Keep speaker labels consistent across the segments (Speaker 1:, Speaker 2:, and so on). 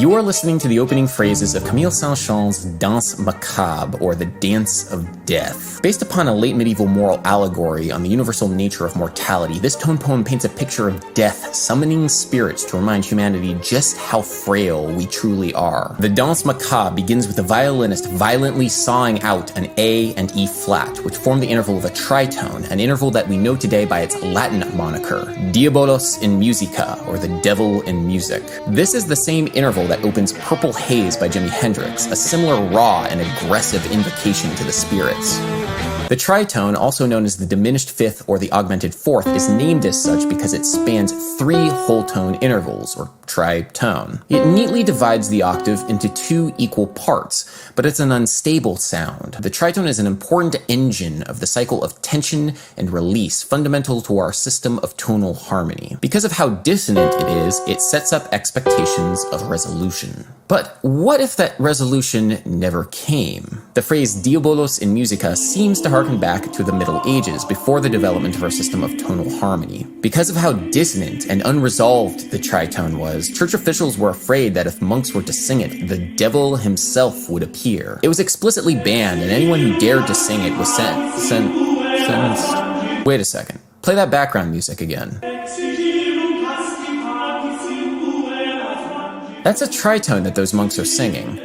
Speaker 1: You are listening to the opening phrases of Camille Saint-Saëns's Danse Macabre, or the Dance of Death. Based upon a late medieval moral allegory on the universal nature of mortality, this tone poem paints a picture of death summoning spirits to remind humanity just how frail we truly are. The Danse Macabre begins with the violinist violently sawing out an A and E flat, which form the interval of a tritone, an interval that we know today by its Latin moniker, Diabolus in Musica, or the devil in music. This is the same interval that opens Purple Haze by Jimi Hendrix, a similar raw and aggressive invocation to the spirits. The tritone, also known as the diminished fifth or the augmented fourth, is named as such because it spans 3 whole tone intervals, or tritone. It neatly divides the octave into 2 equal parts, but it's an unstable sound. The tritone is an important engine of the cycle of tension and release, fundamental to our system of tonal harmony. Because of how dissonant it is, it sets up expectations of resolution. But what if that resolution never came? The phrase Diabolus in Musica seems to harken back to the Middle Ages, before the development of our system of tonal harmony. Because of how dissonant and unresolved the tritone was, church officials were afraid that if monks were to sing it, the devil himself would appear. It was explicitly banned, and anyone who dared to sing it was sentenced. Wait a second. Play that background music again. That's a tritone that those monks are singing.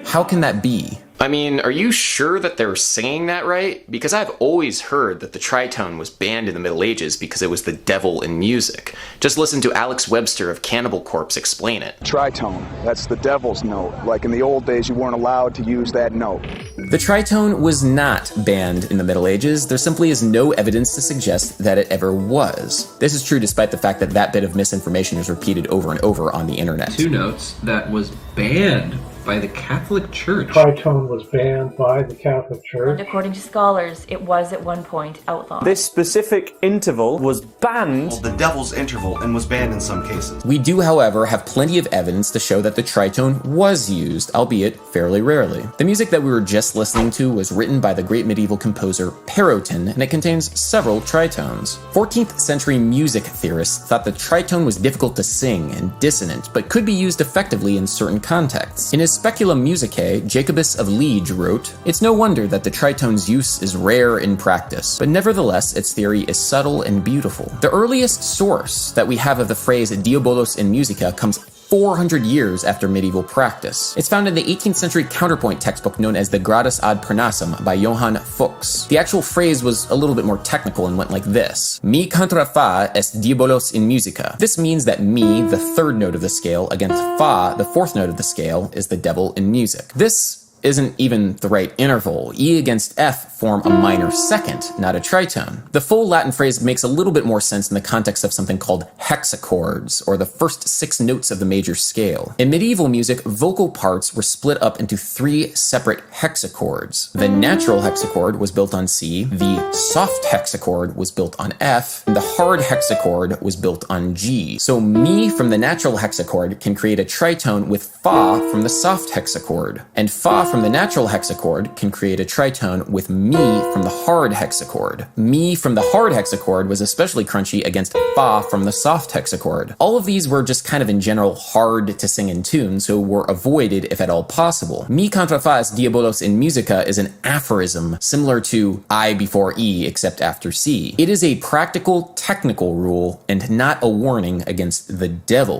Speaker 1: How can that be?
Speaker 2: I mean, are you sure that they're singing that right? Because I've always heard that the tritone was banned in the Middle Ages because it was the devil in music. Just listen to Alex Webster of Cannibal Corpse explain it.
Speaker 3: Tritone, that's the devil's note. Like in the old days, you weren't allowed to use that note.
Speaker 1: The tritone was not banned in the Middle Ages. There simply is no evidence to suggest that it ever was. This is true despite the fact that that bit of misinformation is repeated over and over on the internet.
Speaker 4: 2 notes that was banned by the Catholic Church.
Speaker 5: Tritone was banned by the Catholic Church.
Speaker 6: And according to scholars, it was at one point outlawed.
Speaker 7: This specific interval was banned.
Speaker 8: The devil's interval, and was banned in some cases.
Speaker 1: We do, however, have plenty of evidence to show that the tritone was used, albeit fairly rarely. The music that we were just listening to was written by the great medieval composer Perotin, and it contains several tritones. 14th century music theorists thought the tritone was difficult to sing and dissonant, but could be used effectively in certain contexts. In his Speculum Musicae, Jacobus of Liege wrote, "It's no wonder that the tritone's use is rare in practice, but nevertheless its theory is subtle and beautiful." The earliest source that we have of the phrase Diabolus in Musica comes 400 years after medieval practice. It's found in the 18th century counterpoint textbook known as the Gradus ad Parnassum by Johann Fuchs. The actual phrase was a little bit more technical and went like this: Mi contra fa est diabolos in musica. This means that mi, the 3rd note of the scale, against fa, the 4th note of the scale, is the devil in music. This isn't even the right interval. E against F form a minor second, not a tritone. The full Latin phrase makes a little bit more sense in the context of something called hexachords, or the first 6 notes of the major scale. In medieval music, vocal parts were split up into 3 separate hexachords. The natural hexachord was built on C, the soft hexachord was built on F, and the hard hexachord was built on G. So mi from the natural hexachord can create a tritone with fa from the soft hexachord, and fa from the natural hexachord can create a tritone with mi from the hard hexachord. Mi from the hard hexachord was especially crunchy against fa from the soft hexachord. All of these were just kind of in general hard to sing in tune, so were avoided if at all possible. Mi contra fa est diabolos in musica is an aphorism similar to I before E except after C. It is a practical, technical rule and not a warning against the devil.